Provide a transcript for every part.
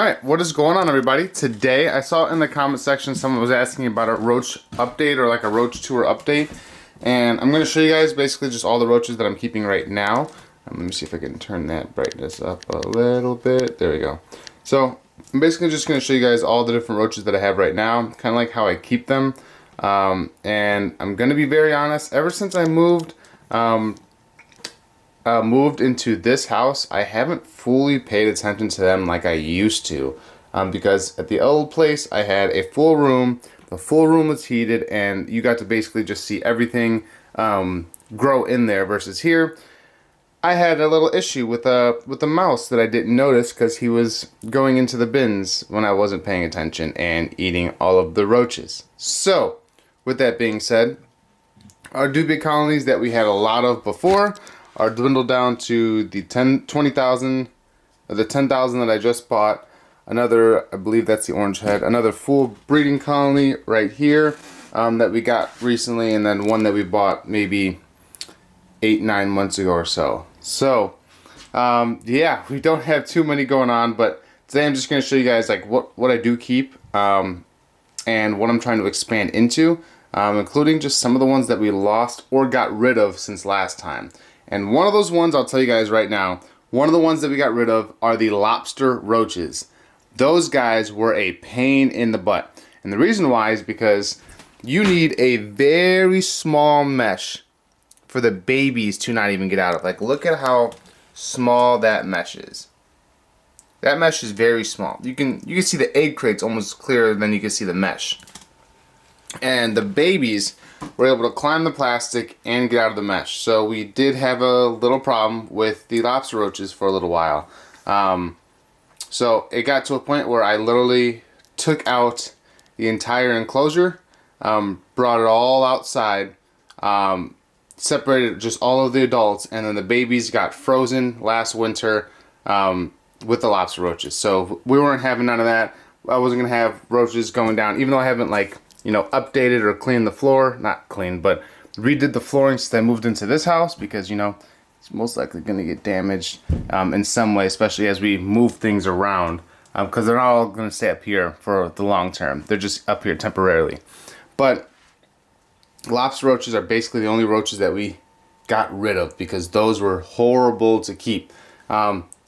Alright, what is going on, everybody? Today, I saw in the comment section someone was asking about a roach update or like a roach tour update. And I'm going to show you guys basically just all the roaches that I'm keeping right now. Let me see if I can turn that brightness up a little bit. There we go. So, I'm basically just going to show you guys all the different roaches that I have right now. Kind of like how I keep them. And I'm going to be very honest, ever since I moved into this house, I haven't fully paid attention to them like I used to, because at the old place I had a full room. The full room was heated, and you got to basically just see everything grow in there. Versus here, I had a little issue with the mouse that I didn't notice because he was going into the bins when I wasn't paying attention and eating all of the roaches. So, with that being said, our Dubia colonies that we had a lot of before are dwindled down to the 20,000, the 10,000 that I just bought. Another, I believe that's the orange head, another full breeding colony right here that we got recently, and then one that we bought maybe 8-9 months ago or so. So, yeah, we don't have too many going on, but today I'm just going to show you guys like what I do keep and what I'm trying to expand into, including just some of the ones that we lost or got rid of since last time. And one of those ones, I'll tell you guys right now, one of the ones that we got rid of are the lobster roaches. Those guys were a pain in the butt. And the reason why is because you need a very small mesh for the babies to not even get out of. Like, look at how small that mesh is. That mesh is very small. You can see the egg crates almost clearer than you can see the mesh. And the babies were able to climb the plastic and get out of the mesh. So we did have a little problem with the lobster roaches for a little while. So it got to a point where I literally took out the entire enclosure, brought it all outside, separated just all of the adults, and then the babies got frozen last winter with the lobster roaches. So we weren't having none of that. I wasn't going to have roaches going down, even though I haven't updated or cleaned the floor. Not cleaned, but redid the flooring since I moved into this house, because it's most likely going to get damaged in some way, especially as we move things around, because they're not all going to stay up here for the long term. They're just up here temporarily. But lobster roaches are basically the only roaches that we got rid of, because those were horrible to keep.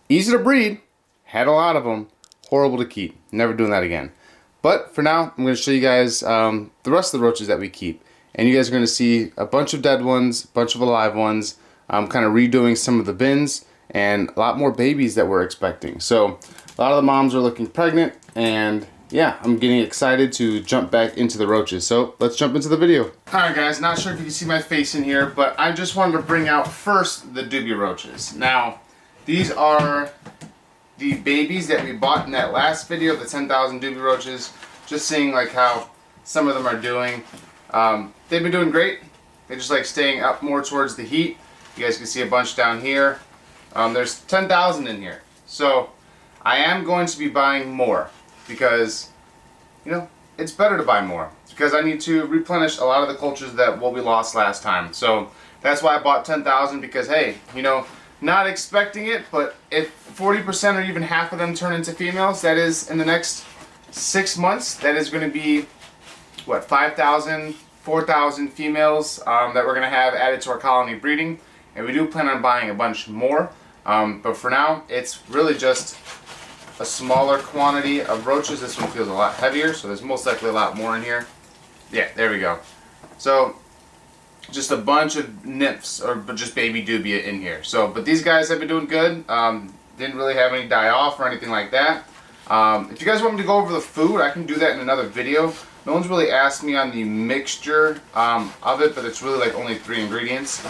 Easy to breed, had a lot of them, horrible to keep. Never doing that again. But for now, I'm going to show you guys the rest of the roaches that we keep. And you guys are going to see a bunch of dead ones, a bunch of alive ones. I'm kind of redoing some of the bins, and a lot more babies that we're expecting. So a lot of the moms are looking pregnant, and yeah, I'm getting excited to jump back into the roaches. So let's jump into the video. Alright guys, not sure if you can see my face in here, but I just wanted to bring out first the Dubia roaches. Now, these are the babies that we bought in that last video, the 10,000 Dubia roaches. Just seeing like how some of them are doing. They've been doing great. They just like staying up more towards the heat. You guys can see a bunch down here. There's 10,000 in here. So I am going to be buying more, because it's better to buy more, because I need to replenish a lot of the cultures that we lost last time. So that's why I bought 10,000, because hey, not expecting it, but if 40% or even half of them turn into females, that is in the next 6 months, that is going to be what, 5,000, 4,000 females that we're going to have added to our colony breeding. And we do plan on buying a bunch more, but for now it's really just a smaller quantity of roaches. This one feels a lot heavier, so there's most likely a lot more in here. Yeah, there we go. So just a bunch of nymphs, or just baby dubia in here. So, but these guys have been doing good. Didn't really have any die off or anything like that. If you guys want me to go over the food, I can do that in another video. No one's really asked me on the mixture of it, but it's really like only 3 ingredients.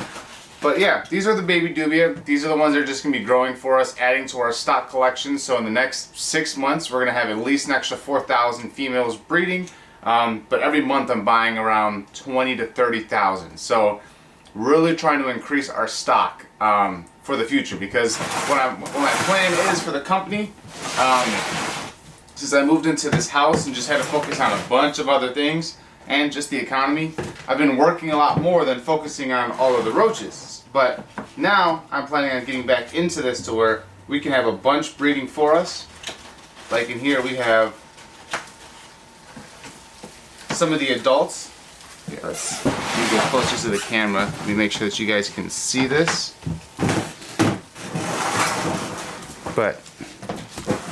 But yeah, these are the baby dubia. These are the ones that are just going to be growing for us, adding to our stock collection. So in the next 6 months, we're going to have at least an extra 4,000 females breeding. But every month I'm buying around 20 to 30,000. So really trying to increase our stock for the future, because what my plan is for the company, since I moved into this house and just had to focus on a bunch of other things and just the economy, I've been working a lot more than focusing on all of the roaches. But now I'm planning on getting back into this to where we can have a bunch breeding for us, like in here we have some of the adults. Yeah, let's get closer to the camera. Let me make sure that you guys can see this. But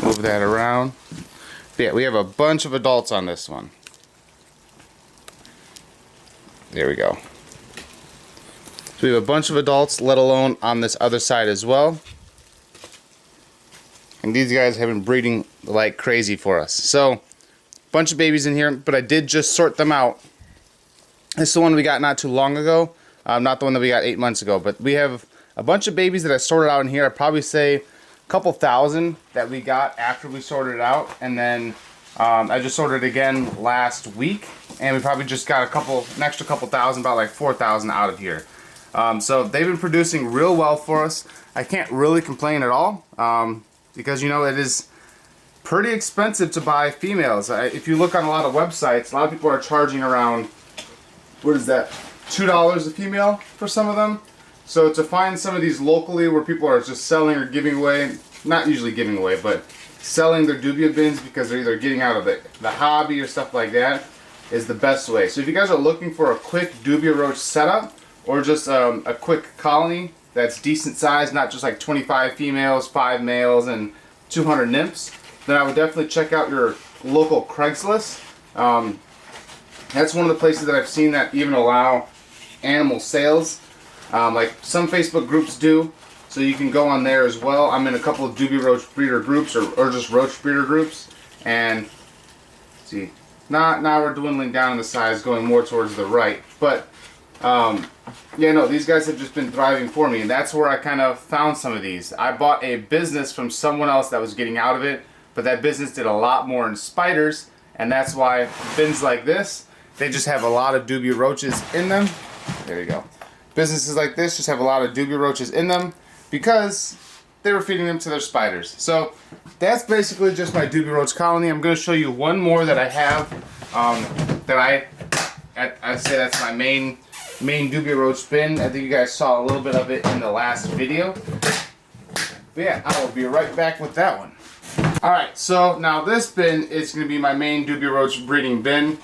move that around. But yeah, we have a bunch of adults on this one. There we go. So we have a bunch of adults, let alone on this other side as well. And these guys have been breeding like crazy for us. So, bunch of babies in here, but I did just sort them out. This is the one we got not too long ago. Not the one that we got 8 months ago. But we have a bunch of babies that I sorted out in here. I'd probably say a couple thousand that we got after we sorted it out. And then I just sorted it again last week. And we probably just got an extra couple thousand, about like 4,000 out of here. So they've been producing real well for us. I can't really complain at all. Because, you know, it is pretty expensive to buy females. If you look on a lot of websites, a lot of people are charging around, what is that, $2 a female for some of them. So to find some of these locally where people are just selling or giving away, not usually giving away, but selling their Dubia bins because they're either getting out of the hobby or stuff like that, is the best way. So if you guys are looking for a quick Dubia roach setup, or just a quick colony that's decent size, not just like 25 females, 5 males, and 200 nymphs, then I would definitely check out your local Craigslist. That's one of the places that I've seen that even allow animal sales. Like some Facebook groups do, so you can go on there as well. I'm in a couple of Dubia roach breeder groups, or just roach breeder groups, and see, now we're dwindling down in the size, going more towards the right, but yeah, no, these guys have just been thriving for me, and that's where I kind of found some of these. I bought a business from someone else that was getting out of it, but that business did a lot more in spiders, and that's why bins like this, they just have a lot of Dubia roaches in them. There you go. Businesses like this just have a lot of Dubia roaches in them because they were feeding them to their spiders. So that's basically just my Dubia roach colony. I'm going to show you one more that I have that I'd say that's my main Dubia roach bin. I think you guys saw a little bit of it in the last video. But yeah, I will be right back with that one. Alright, so now this bin is going to be my main Dubia roach breeding bin.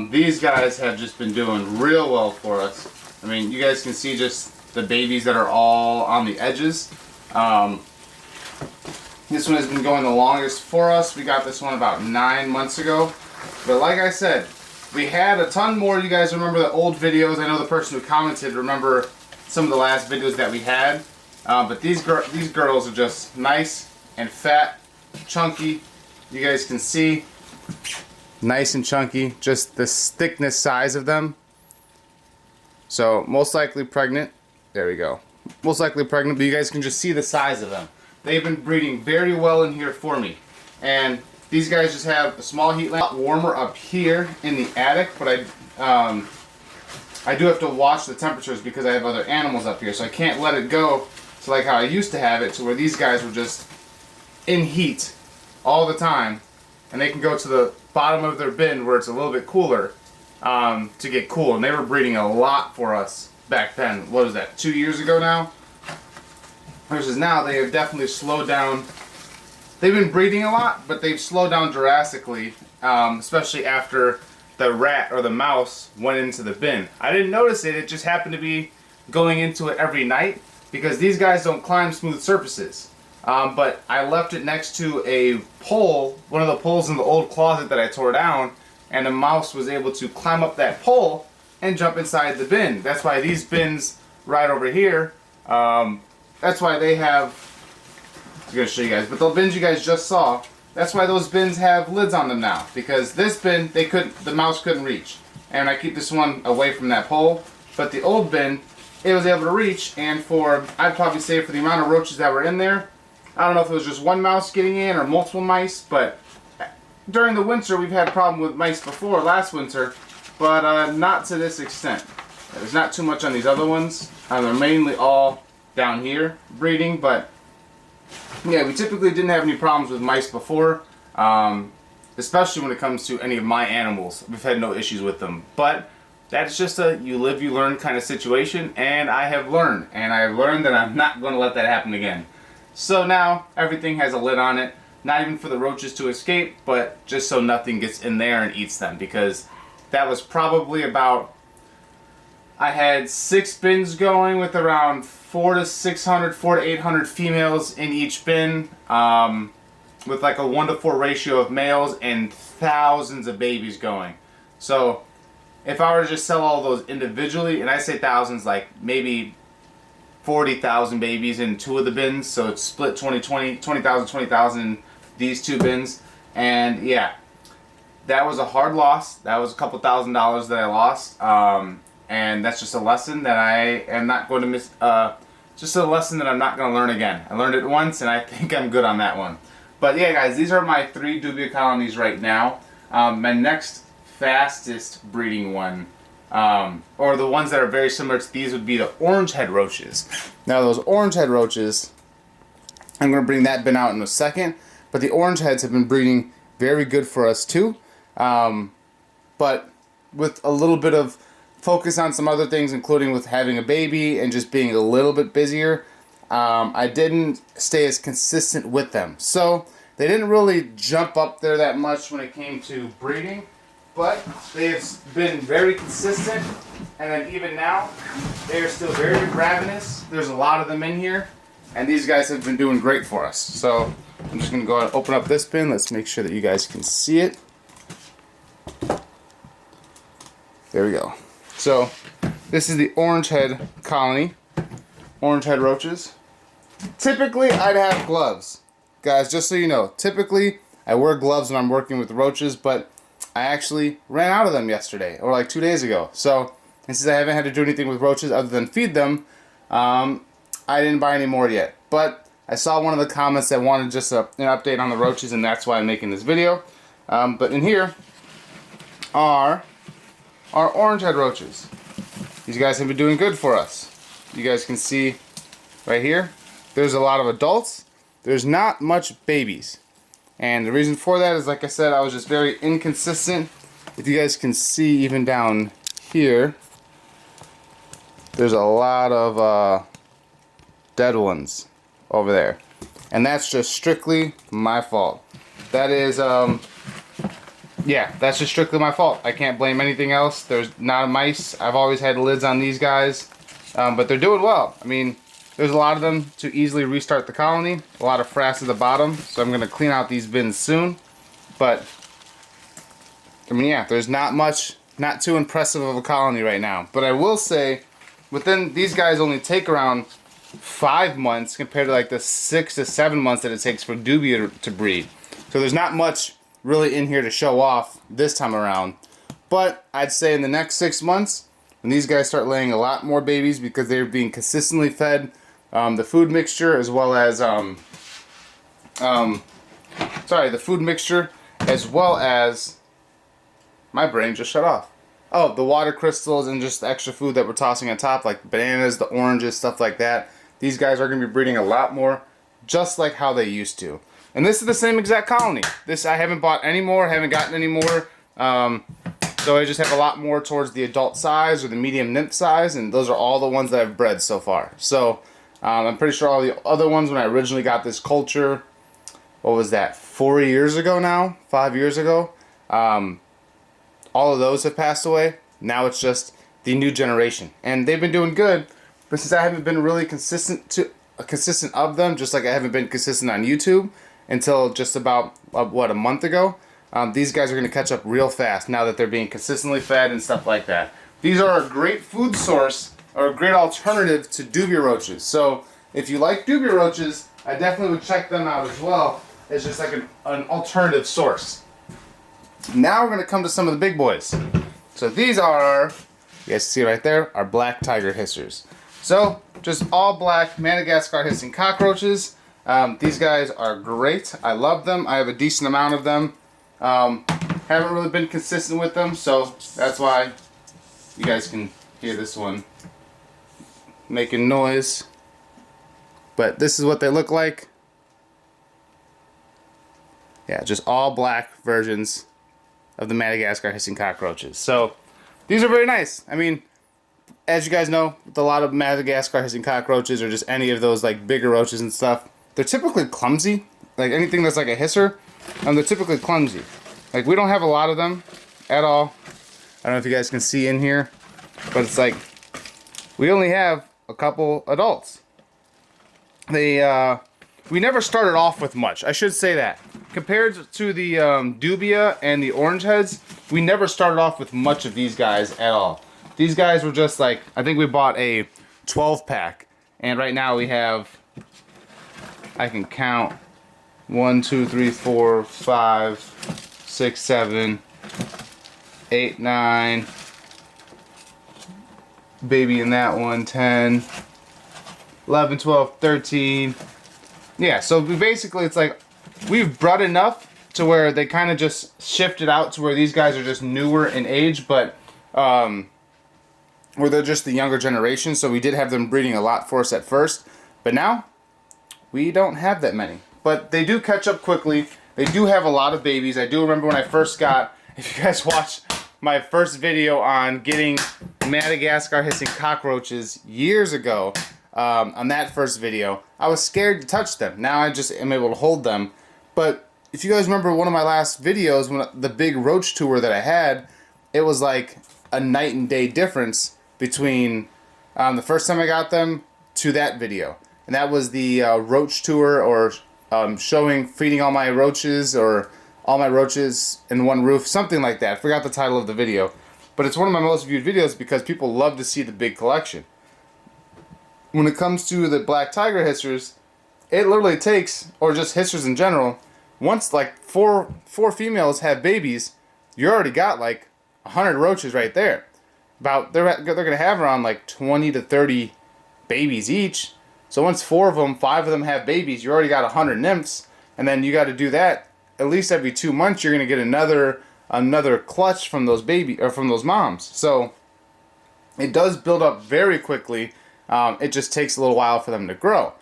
These guys have just been doing real well for us. I mean, you guys can see just the babies that are all on the edges. This one has been going the longest for us. We got this one about 9 months ago. But like I said, we had a ton more. You guys remember the old videos. I know the person who commented remember some of the last videos that we had. But these girls are just nice and fat, chunky. You guys can see, nice and chunky. Just the thickness size of them. So most likely pregnant. There we go. Most likely pregnant, but you guys can just see the size of them. They've been breeding very well in here for me. And these guys just have a small heat lamp, warmer up here in the attic, but I do have to watch the temperatures because I have other animals up here, so I can't let it go to like how I used to have it, to where these guys were just in heat all the time, and they can go to the bottom of their bin where it's a little bit cooler to get cool. And they were breeding a lot for us back then. What was that, 2 years ago now? Versus now, they have definitely slowed down. They've been breeding a lot, but they've slowed down drastically, especially after the rat or the mouse went into the bin. I didn't notice it, it just happened to be going into it every night because these guys don't climb smooth surfaces. But I left it next to a pole, one of the poles in the old closet that I tore down, and the mouse was able to climb up that pole and jump inside the bin. That's why these bins right over here, that's why they have, I'm going to show you guys, but the bins you guys just saw, that's why those bins have lids on them now, because this bin, the mouse couldn't reach. And I keep this one away from that pole, but the old bin, it was able to reach, and I'd probably say for the amount of roaches that were in there, I don't know if it was just one mouse getting in or multiple mice, but during the winter we've had a problem with mice before, last winter, but not to this extent. There's not too much on these other ones. They're mainly all down here breeding, but yeah, we typically didn't have any problems with mice before, especially when it comes to any of my animals. We've had no issues with them, but that's just a you live, you learn kind of situation, and I have learned that I'm not going to let that happen again. So now everything has a lid on it. Not even for the roaches to escape, but just so nothing gets in there and eats them, because that was probably about, I had 6 bins going with around 400 to 800 females in each bin, with like a 1-to-4 ratio of males and thousands of babies going. So if I were to just sell all those individually, and I say thousands, like maybe 40,000 babies in 2 of the bins, so it's split 20,000 in these 2 bins, and yeah, that was a hard loss. That was a couple $1,000s that I lost, and that's just a lesson that I am not going to miss. Just a lesson that I'm not going to learn again. I learned it once, and I think I'm good on that one. But yeah, guys, these are my 3 Dubia colonies right now. My next fastest breeding one, or the ones that are very similar to these, would be the orange head roaches. Now those orange head roaches, I'm going to bring that bin out in a second, but the orange heads have been breeding very good for us too. But with a little bit of focus on some other things, including with having a baby and just being a little bit busier, I didn't stay as consistent with them. So they didn't really jump up there that much when it came to breeding, but they've been very consistent, and then even now, they are still very ravenous. There's a lot of them in here, and these guys have been doing great for us. So I'm just going to go ahead and open up this bin. Let's make sure that you guys can see it. There we go. So this is the orange head colony, orange head roaches. Typically, I'd have gloves. Guys, just so you know, typically I wear gloves when I'm working with roaches, but I actually ran out of them yesterday, or like 2 days ago. So, and since I haven't had to do anything with roaches other than feed them, I didn't buy any more yet. But I saw one of the comments that wanted just an update on the roaches, and that's why I'm making this video. But in here are our orange head roaches. These guys have been doing good for us. You guys can see right here, there's a lot of adults. There's not much babies. And the reason for that is, like I said, I was just very inconsistent. If you guys can see even down here, there's a lot of dead ones over there. And that's just strictly my fault. That is, yeah, that's just strictly my fault. I can't blame anything else. There's not mice. I've always had lids on these guys. But they're doing well. I mean, there's a lot of them to easily restart the colony. A lot of frass at the bottom. So I'm going to clean out these bins soon. But, I mean, yeah, there's not much, not too impressive of a colony right now. But I will say, within, these guys only take around 5 months compared to like the 6 to 7 months that it takes for Dubia to breed. So there's not much really in here to show off this time around. But I'd say in the next 6 months, when these guys start laying a lot more babies because they're being consistently fed the food mixture, as well as the food mixture, as well as, my brain just shut off. Oh, the water crystals and just the extra food that we're tossing on top, like bananas, the oranges, stuff like that. These guys are going to be breeding a lot more, just like how they used to. And this is the same exact colony. This, I haven't bought any more, haven't gotten any more. So I just have a lot more towards the adult size or the medium nymph size, and those are all the ones that I've bred so far. So I'm pretty sure all the other ones, when I originally got this culture, what was that, 4 years ago now? 5 years ago? All of those have passed away. Now it's just the new generation. And they've been doing good, but since I haven't been really consistent of them, just like I haven't been consistent on YouTube until just about, what, a month ago, these guys are going to catch up real fast now that they're being consistently fed and stuff like that. These are a great food source, or a great alternative to Dubia roaches. So if you like Dubia roaches, I definitely would check them out as well. It's just like an alternative source. Now we're going to come to some of the big boys. So these are, you guys see right there, our black tiger hissers. So just all black Madagascar hissing cockroaches. These guys are great. I love them. I have a decent amount of them. Haven't really been consistent with them, so that's why you guys can hear this one making noise. But this is what they look like. Yeah, just all black versions of the Madagascar hissing cockroaches. So these are very nice. I mean, as you guys know, with a lot of Madagascar hissing cockroaches, or just any of those like bigger roaches and stuff, they're typically clumsy. like anything that's like a hisser, they're typically clumsy. Like we don't have a lot of them at all. I don't know if you guys can see in here, but it's like we only have a couple adults. We never started off with much. I should say that. Compared to the Dubia and the orange heads, we never started off with much of these guys at all. These guys were just like, I think we bought a 12 pack, and right now we have, I can count 1, 2, 3, 4, 5, 6, 7, 8, 9, baby in that one, 10, 11, 12, 13. Yeah, so we basically, it's like we've bred enough to where they kind of just shifted out to where these guys are just newer in age, but where they're just the younger generation. So we did have them breeding a lot for us at first, but now we don't have that many. But they do catch up quickly. They do have a lot of babies. I do remember when I first got, if you guys watched my first video on getting Madagascar hissing cockroaches years ago, on that first video, I was scared to touch them. Now I just am able to hold them. But if you guys remember one of my last videos, when the big roach tour that I had, it was like a night and day difference between the first time I got them to that video. And that was the roach tour, or feeding all my roaches, or all my roaches in one roof, something like that. I forgot the title of the video. But it's one of my most viewed videos because people love to see the big collection. When it comes to the black tiger hissers, it literally takes, or just hissers in general, once like four females have babies, you already got like 100 roaches right there. They're gonna have around like 20 to 30 babies each. So once 5 of them have babies, you already got 100 nymphs, and then you got to do that at least every 2 months. You're gonna get another clutch from those from those moms. So it does build up very quickly. It just takes a little while for them to grow.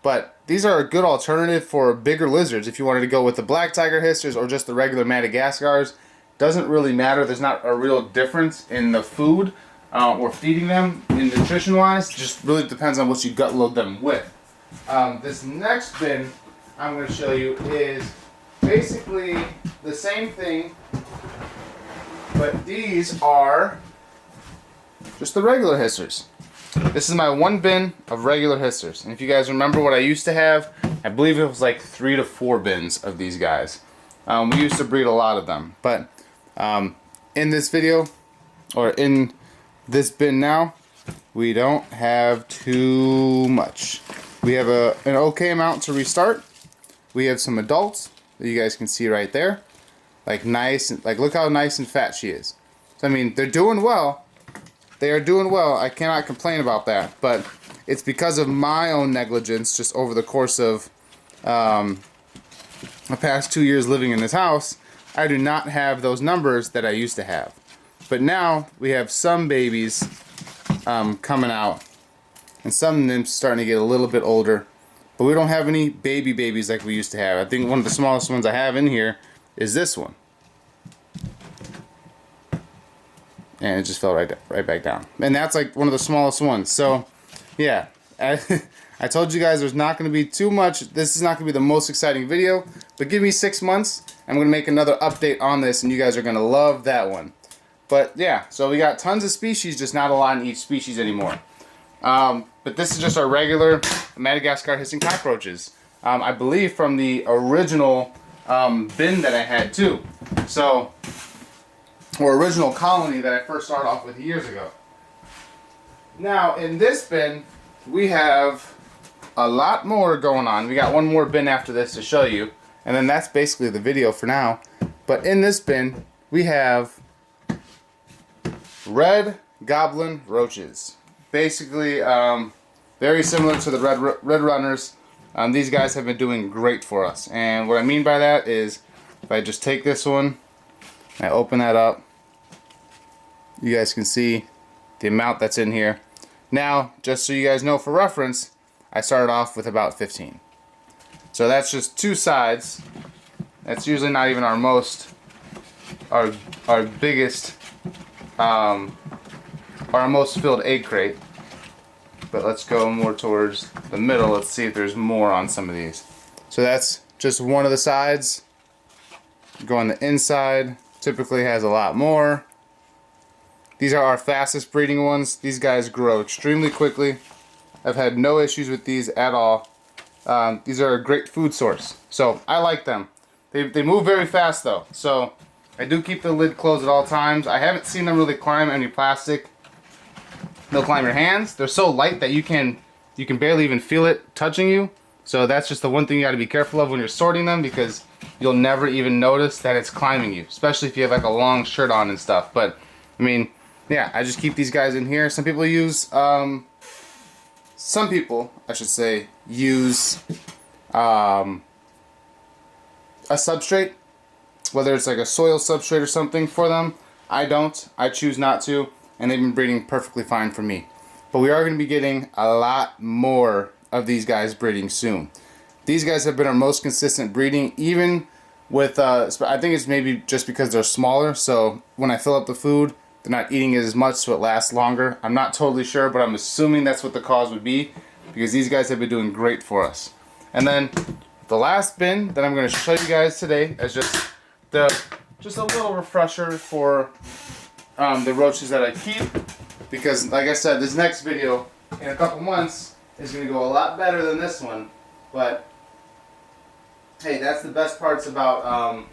But these are a good alternative for bigger lizards. If you wanted to go with the black tiger hissers or just the regular Madagascars, doesn't really matter. There's not a real difference in the food or feeding them in nutrition wise. It just really depends on what you gut load them with. This next bin I'm going to show you is basically the same thing, but these are just the regular hissers. This is my one bin of regular hissers. And if you guys remember what I used to have, I believe it was like 3 to 4 bins of these guys. We used to breed a lot of them. But in this video, or in this bin now, we don't have too much. We have an okay amount to restart. We have some adults that you guys can see right there. Like nice, like look how nice and fat she is. So I mean, they're doing well. They are doing well. I cannot complain about that. But it's because of my own negligence just over the course of the past 2 years living in this house. I do not have those numbers that I used to have. But now we have some babies coming out, and some nymphs starting to get a little bit older. But we don't have any babies like we used to have. I think one of the smallest ones I have in here is this one. And it just fell right back down. And that's like one of the smallest ones. So, yeah. I told you guys there's not going to be too much. This is not going to be the most exciting video. But give me 6 months. I'm going to make another update on this. And you guys are going to love that one. But, yeah. So, we got tons of species. Just not a lot in each species anymore. But this is just our regular Madagascar hissing cockroaches. I believe from the original bin that I had, too. So, or original colony that I first started off with years ago. Now, in this bin, we have a lot more going on. We got one more bin after this to show you, and then that's basically the video for now. But in this bin, we have red goblin roaches. Basically, very similar to the red runners. These guys have been doing great for us. And what I mean by that is, if I just take this one, I open that up, you guys can see the amount that's in here. Now, just so you guys know for reference, I started off with about 15. So that's just 2 sides. That's usually not even our biggest, our most filled egg crate. But let's go more towards the middle. Let's see if there's more on some of these. So that's just one of the sides. Go on the inside, typically has a lot more. These are our fastest breeding ones. These guys grow extremely quickly. I've had no issues with these at all. These are a great food source, so I like them. They move very fast though, so I do keep the lid closed at all times. I haven't seen them really climb any plastic. They'll climb your hands. They're so light that you can barely even feel it touching you. So that's just the one thing you got to be careful of when you're sorting them, because you'll never even notice that it's climbing you, especially if you have like a long shirt on and stuff. But I mean, yeah, I just keep these guys in here. Some people use a substrate, whether it's like a soil substrate or something for them. I don't. I choose not to, and they've been breeding perfectly fine for me. But we are going to be getting a lot more of these guys breeding soon. These guys have been our most consistent breeding, even with, I think it's maybe just because they're smaller, so when I fill up the food, they're not eating it as much, so it lasts longer. I'm not totally sure, but I'm assuming that's what the cause would be, because these guys have been doing great for us. And then the last bin that I'm going to show you guys today is just a little refresher for the roaches that I keep, because like I said, this next video in a couple months is going to go a lot better than this one. But hey, that's the best parts about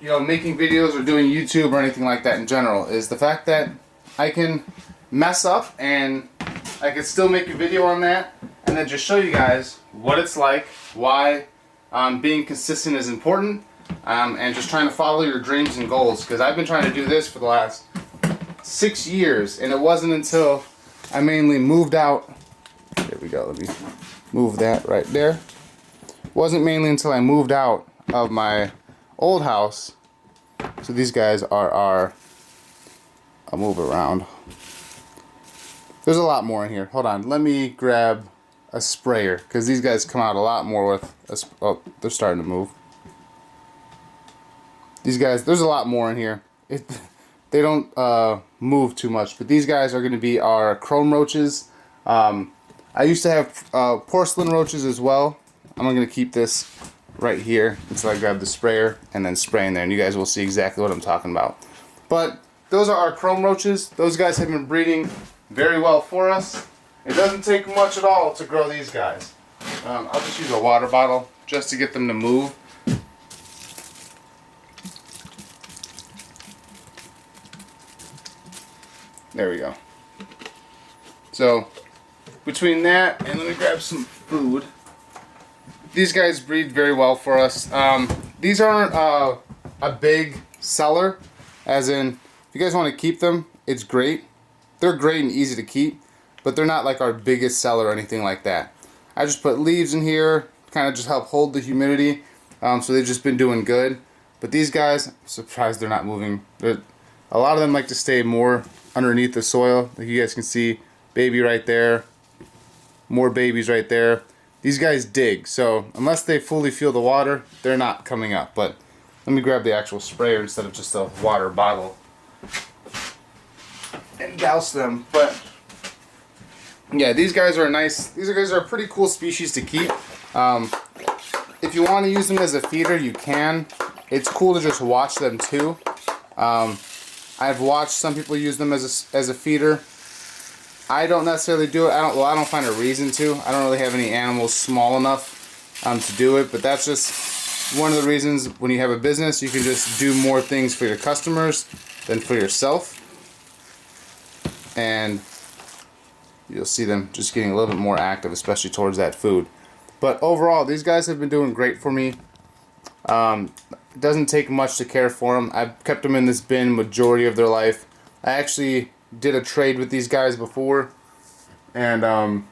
you know, making videos or doing YouTube or anything like that in general, is the fact that I can mess up and I can still make a video on that and then just show you guys what it's like, why being consistent is important, and just trying to follow your dreams and goals. Because I've been trying to do this for the last 6 years, and it wasn't until I mainly moved out. There we go. Let me move that right there. It wasn't mainly until I moved out of my old house. So these guys are our. I'll move around. There's a lot more in here. Hold on. Let me grab a sprayer, because these guys come out a lot more with a, oh, they're starting to move. These guys, there's a lot more in here. They don't move too much, but these guys are going to be our chrome roaches. I used to have porcelain roaches as well. I'm going to keep this right here until I grab the sprayer and then spray in there, and you guys will see exactly what I'm talking about. But those are our chrome roaches. Those guys have been breeding very well for us. It doesn't take much at all to grow these guys. I'll just use a water bottle just to get them to move. There we go. So between that and let me grab some food. These guys breed very well for us. These aren't a big seller, as in if you guys want to keep them, it's great. They're great and easy to keep, but they're not like our biggest seller or anything like that. I just put leaves in here, kind of just help hold the humidity. So they've just been doing good. But these guys, I'm surprised they're not moving. A lot of them like to stay more underneath the soil. Like you guys can see, baby right there, more babies right there. These guys dig, so unless they fully feel the water, they're not coming up. But let me grab the actual sprayer instead of just a water bottle and douse them. But yeah, these guys are nice. These guys are a pretty cool species to keep. If you want to use them as a feeder, you can. It's cool to just watch them too. I've watched some people use them as a feeder. I don't necessarily do it. I don't find a reason to. I don't really have any animals small enough to do it, but that's just one of the reasons when you have a business, you can just do more things for your customers than for yourself. And you'll see them just getting a little bit more active, especially towards that food. But overall, these guys have been doing great for me. It doesn't take much to care for them. I've kept them in this bin majority of their life. I actually did a trade with these guys before, and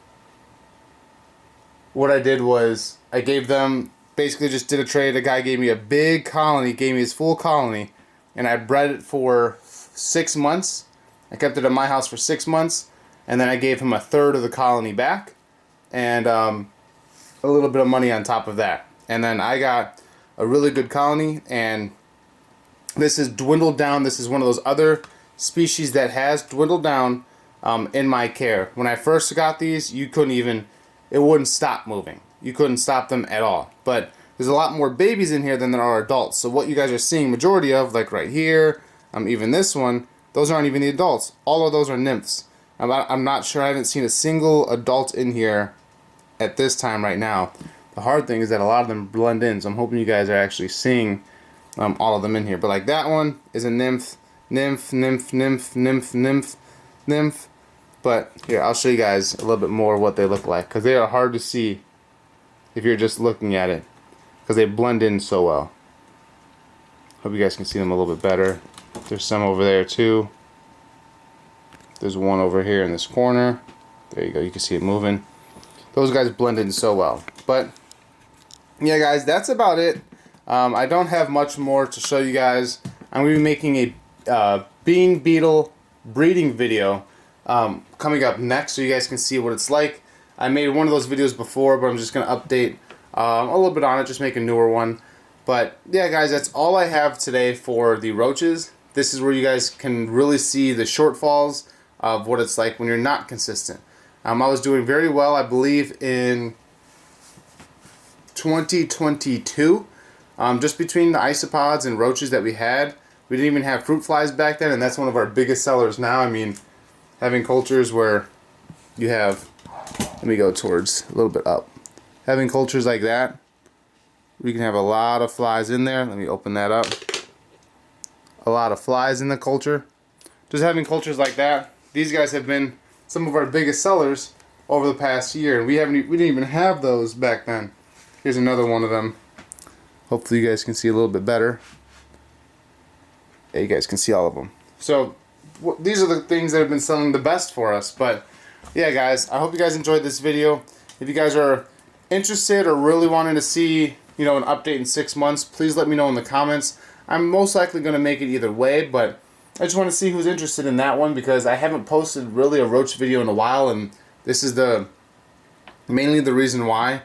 what I did was I gave them, basically just did a trade. A guy gave me a big colony, gave me his full colony, and I bred it for 6 months. I kept it at my house for 6 months, and then I gave him a third of the colony back, and a little bit of money on top of that. And then I got a really good colony, and this has dwindled down. This is one of those other species that has dwindled down in my care. When I first got these, you couldn't even, it wouldn't stop moving. you couldn't stop them at all. But there's a lot more babies in here than there are adults. So what you guys are seeing majority of, like right here, even this one, those aren't even the adults. All of those are nymphs. I'm not sure. I haven't seen a single adult in here at this time right now. The hard thing is that a lot of them blend in, so I'm hoping you guys are actually seeing all of them in here. But like that one is a nymph, nymph, nymph, nymph, nymph, nymph, nymph. But here, I'll show you guys a little bit more what they look like, because they are hard to see if you're just looking at it, because they blend in so well. Hope you guys can see them a little bit better. There's some over there too. There's one over here in this corner. There you go, you can see it moving. Those guys blend in so well. But yeah, guys, that's about it. I don't have much more to show you guys. I'm going to be making a bean beetle breeding video coming up next, so you guys can see what it's like. I made one of those videos before, but I'm just going to update a little bit on it, just make a newer one. But yeah, guys, that's all I have today for the roaches. This is where you guys can really see the shortfalls of what it's like when you're not consistent. I was doing very well, I believe, in 2022. Just between the isopods and roaches that we had, we didn't even have fruit flies back then, and that's one of our biggest sellers now. I mean, having cultures where you have, let me go towards a little bit up. Having cultures like that, we can have a lot of flies in there. Let me open that up. A lot of flies in the culture. Just having cultures like that, these guys have been some of our biggest sellers over the past year, and we didn't even have those back then. Here's another one of them. Hopefully you guys can see a little bit better. Yeah, you guys can see all of them. So these are the things that have been selling the best for us. But yeah, guys, I hope you guys enjoyed this video. If you guys are interested or really wanting to see, you know, an update in 6 months, please let me know in the comments. I'm most likely going to make it either way, but I just want to see who's interested in that one, because I haven't posted really a roach video in a while, and this is mainly the reason why.